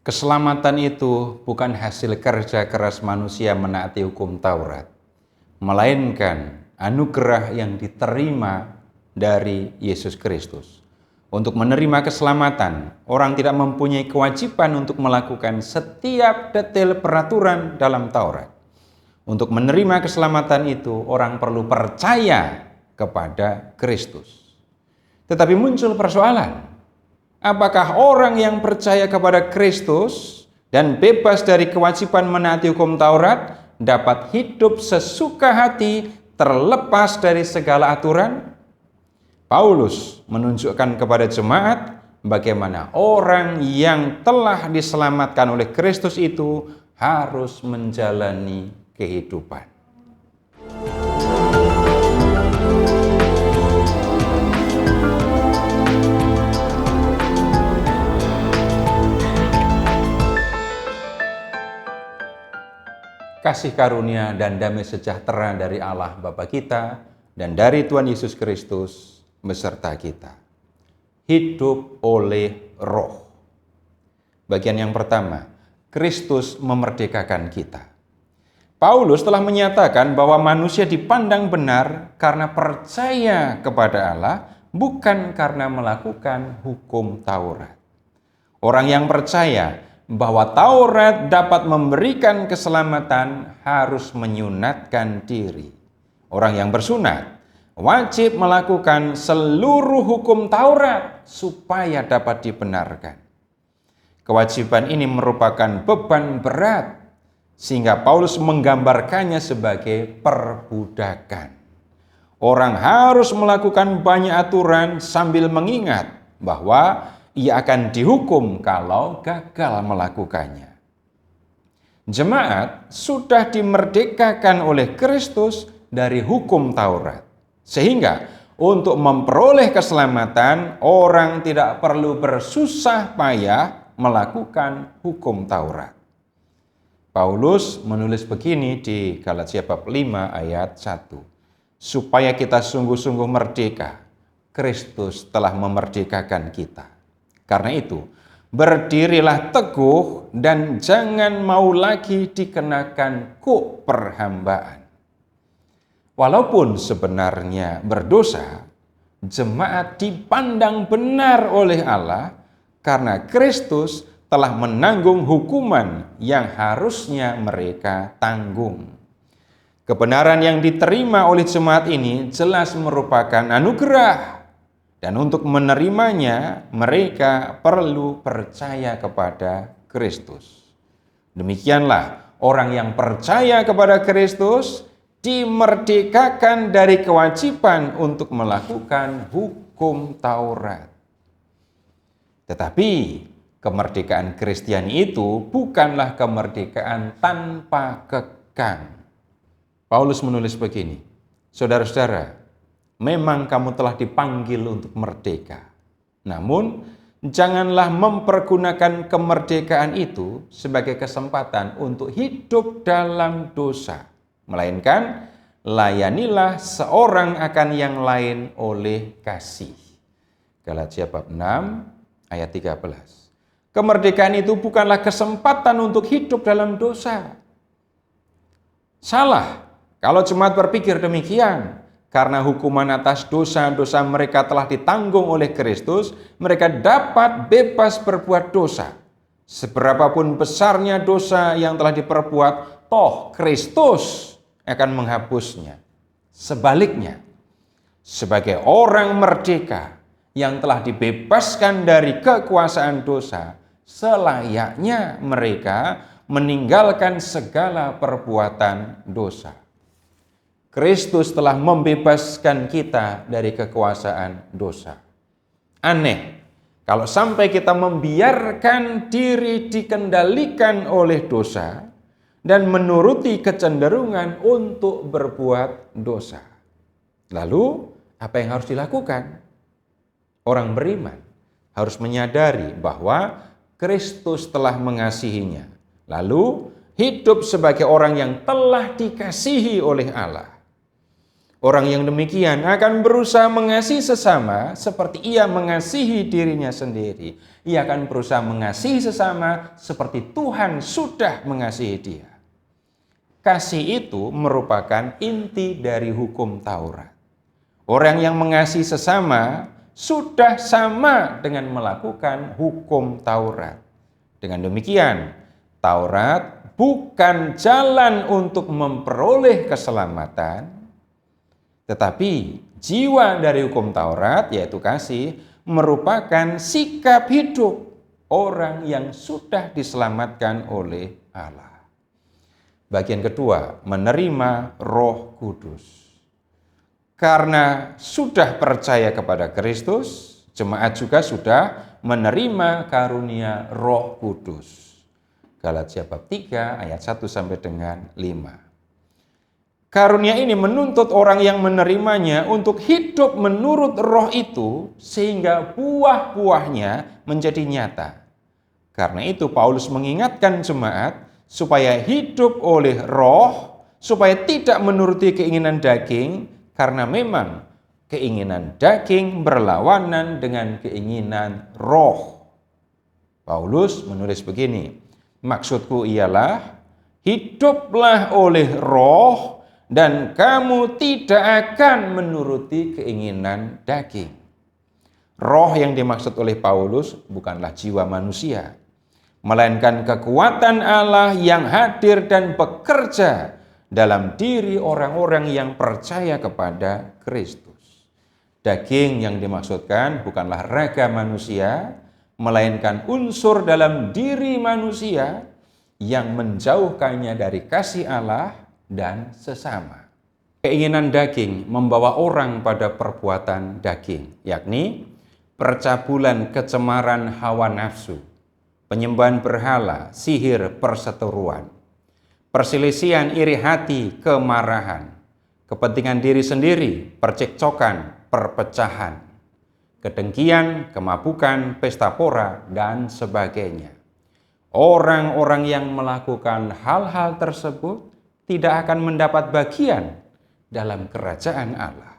Keselamatan itu bukan hasil kerja keras manusia menaati hukum Taurat, melainkan anugerah yang diterima dari Yesus Kristus. Untuk menerima keselamatan, orang tidak mempunyai kewajiban untuk melakukan setiap detail peraturan dalam Taurat. Untuk menerima keselamatan itu, orang perlu percaya kepada Kristus. Tetapi muncul persoalan. Apakah orang yang percaya kepada Kristus dan bebas dari kewajiban menaati hukum Taurat dapat hidup sesuka hati terlepas dari segala aturan? Paulus menunjukkan kepada jemaat bagaimana orang yang telah diselamatkan oleh Kristus itu harus menjalani kehidupan. Kasih karunia dan damai sejahtera dari Allah Bapa kita dan dari Tuhan Yesus Kristus beserta kita. Hidup oleh Roh. Bagian yang pertama, Kristus memerdekakan kita. Paulus telah menyatakan bahwa manusia dipandang benar karena percaya kepada Allah, bukan karena melakukan hukum Taurat. Orang yang percaya bahwa Taurat dapat memberikan keselamatan harus menyunatkan diri. Orang yang bersunat wajib melakukan seluruh hukum Taurat supaya dapat dibenarkan. Kewajiban ini merupakan beban berat, sehingga Paulus menggambarkannya sebagai perbudakan. Orang harus melakukan banyak aturan sambil mengingat bahwa ia akan dihukum kalau gagal melakukannya. Jemaat sudah dimerdekakan oleh Kristus dari hukum Taurat. Sehingga untuk memperoleh keselamatan, orang tidak perlu bersusah payah melakukan hukum Taurat. Paulus menulis begini di Galatia bab 5 ayat 1. Supaya kita sungguh-sungguh merdeka, Kristus telah memerdekakan kita. Karena itu, berdirilah teguh dan jangan mau lagi dikenakan kuk perhambaan. Walaupun sebenarnya berdosa, jemaat dipandang benar oleh Allah karena Kristus telah menanggung hukuman yang harusnya mereka tanggung. Kebenaran yang diterima oleh jemaat ini jelas merupakan anugerah. Dan untuk menerimanya, mereka perlu percaya kepada Kristus. Demikianlah orang yang percaya kepada Kristus dimerdekakan dari kewajiban untuk melakukan hukum Taurat. Tetapi kemerdekaan Kristiani itu bukanlah kemerdekaan tanpa kekang. Paulus menulis begini, saudara-saudara, memang kamu telah dipanggil untuk merdeka. Namun, janganlah mempergunakan kemerdekaan itu sebagai kesempatan untuk hidup dalam dosa. Melainkan, layanilah seorang akan yang lain oleh kasih. Galatia bab 6 ayat 13. Kemerdekaan itu bukanlah kesempatan untuk hidup dalam dosa. Salah kalau jemaat berpikir demikian. Karena hukuman atas dosa-dosa mereka telah ditanggung oleh Kristus, mereka dapat bebas berbuat dosa. Seberapapun besarnya dosa yang telah diperbuat, toh Kristus akan menghapusnya. Sebaliknya, sebagai orang merdeka yang telah dibebaskan dari kekuasaan dosa, selayaknya mereka meninggalkan segala perbuatan dosa. Kristus telah membebaskan kita dari kekuasaan dosa. Aneh, kalau sampai kita membiarkan diri dikendalikan oleh dosa dan menuruti kecenderungan untuk berbuat dosa. Lalu, apa yang harus dilakukan? Orang beriman harus menyadari bahwa Kristus telah mengasihinya. Lalu, hidup sebagai orang yang telah dikasihi oleh Allah. Orang yang demikian akan berusaha mengasihi sesama seperti ia mengasihi dirinya sendiri. Ia akan berusaha mengasihi sesama seperti Tuhan sudah mengasihi dia. Kasih itu merupakan inti dari hukum Taurat. Orang yang mengasihi sesama sudah sama dengan melakukan hukum Taurat. Dengan demikian, Taurat bukan jalan untuk memperoleh keselamatan, tetapi jiwa dari hukum Taurat, yaitu kasih, merupakan sikap hidup orang yang sudah diselamatkan oleh Allah. Bagian kedua, menerima Roh Kudus. Karena sudah percaya kepada Kristus, jemaat juga sudah menerima karunia Roh Kudus. Galatia bab 3 ayat 1 sampai dengan 5. Karunia ini menuntut orang yang menerimanya untuk hidup menurut Roh itu sehingga buah-buahnya menjadi nyata. Karena itu Paulus mengingatkan jemaat supaya hidup oleh Roh, supaya tidak menuruti keinginan daging, karena memang keinginan daging berlawanan dengan keinginan Roh. Paulus menulis begini, maksudku ialah hiduplah oleh Roh dan kamu tidak akan menuruti keinginan daging. Roh yang dimaksud oleh Paulus bukanlah jiwa manusia, melainkan kekuatan Allah yang hadir dan bekerja dalam diri orang-orang yang percaya kepada Kristus. Daging yang dimaksudkan bukanlah raga manusia, melainkan unsur dalam diri manusia yang menjauhkannya dari kasih Allah dan sesama. Keinginan daging membawa orang pada perbuatan daging, yakni percabulan kecemaran hawa nafsu, penyembahan berhala, sihir, perseteruan, perselisihan, iri hati, kemarahan, kepentingan diri sendiri, percekcokan, perpecahan, kedengkian, kemabukan, pesta pora, dan sebagainya. Orang-orang yang melakukan hal-hal tersebut tidak akan mendapat bagian dalam kerajaan Allah.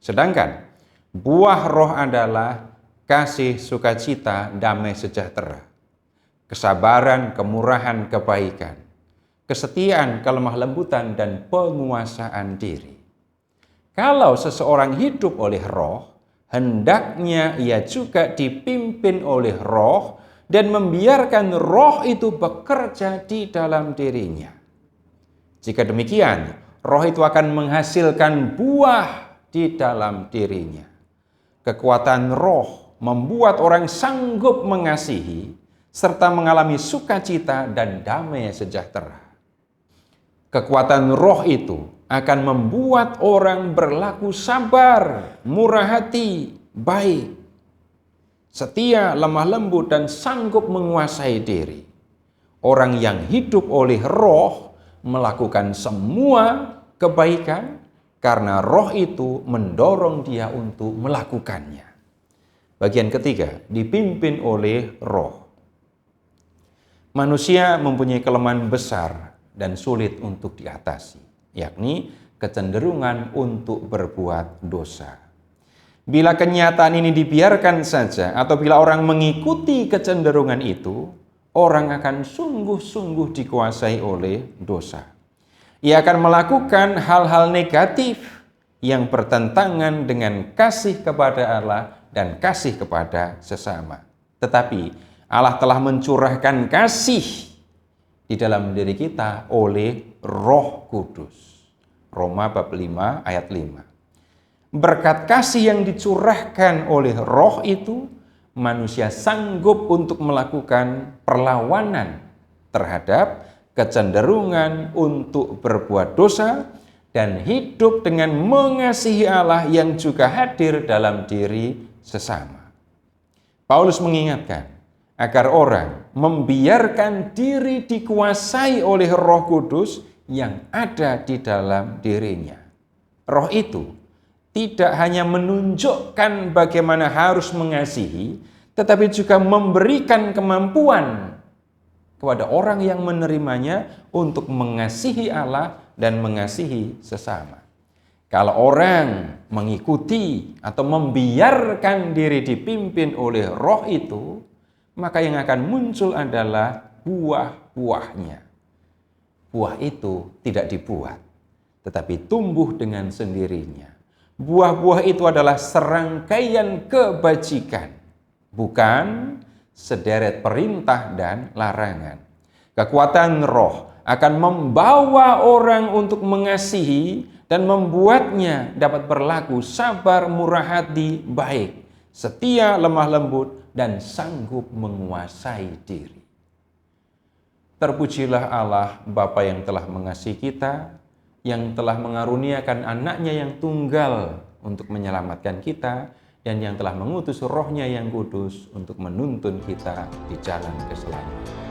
Sedangkan buah Roh adalah kasih, sukacita, damai sejahtera, kesabaran, kemurahan, kebaikan, kesetiaan, kelemah lembutan, dan penguasaan diri. Kalau seseorang hidup oleh Roh, hendaknya ia juga dipimpin oleh Roh dan membiarkan Roh itu bekerja di dalam dirinya. Jika demikian, Roh itu akan menghasilkan buah di dalam dirinya. Kekuatan Roh membuat orang sanggup mengasihi serta mengalami sukacita dan damai sejahtera. Kekuatan Roh itu akan membuat orang berlaku sabar, murah hati, baik, setia, lemah lembut, dan sanggup menguasai diri. Orang yang hidup oleh Roh melakukan semua kebaikan karena Roh itu mendorong dia untuk melakukannya. Bagian ketiga, dipimpin oleh Roh. Manusia mempunyai kelemahan besar dan sulit untuk diatasi, yakni kecenderungan untuk berbuat dosa. Bila kenyataan ini dibiarkan saja atau bila orang mengikuti kecenderungan itu, orang akan sungguh-sungguh dikuasai oleh dosa. Ia akan melakukan hal-hal negatif yang bertentangan dengan kasih kepada Allah dan kasih kepada sesama. Tetapi Allah telah mencurahkan kasih di dalam diri kita oleh Roh Kudus. Roma bab 5 ayat 5. Berkat kasih yang dicurahkan oleh Roh itu, manusia sanggup untuk melakukan perlawanan terhadap kecenderungan untuk berbuat dosa dan hidup dengan mengasihi Allah yang juga hadir dalam diri sesama. Paulus mengingatkan agar orang membiarkan diri dikuasai oleh Roh Kudus yang ada di dalam dirinya. Roh itu tidak hanya menunjukkan bagaimana harus mengasihi, tetapi juga memberikan kemampuan kepada orang yang menerimanya untuk mengasihi Allah dan mengasihi sesama. Kalau orang mengikuti atau membiarkan diri dipimpin oleh roh itu, maka yang akan muncul adalah buah-buahnya. Buah itu tidak dibuat, tetapi tumbuh dengan sendirinya. Buah-buah itu adalah serangkaian kebajikan, bukan sederet perintah dan larangan. Kekuatan roh akan membawa orang untuk mengasihi dan membuatnya dapat berlaku sabar, murah hati, baik, setia, lemah lembut, dan sanggup menguasai diri. Terpujilah Allah Bapa yang telah mengasihi kita, yang telah mengaruniakan anaknya yang tunggal untuk menyelamatkan kita, dan yang telah mengutus rohnya yang kudus untuk menuntun kita di jalan keselamatan.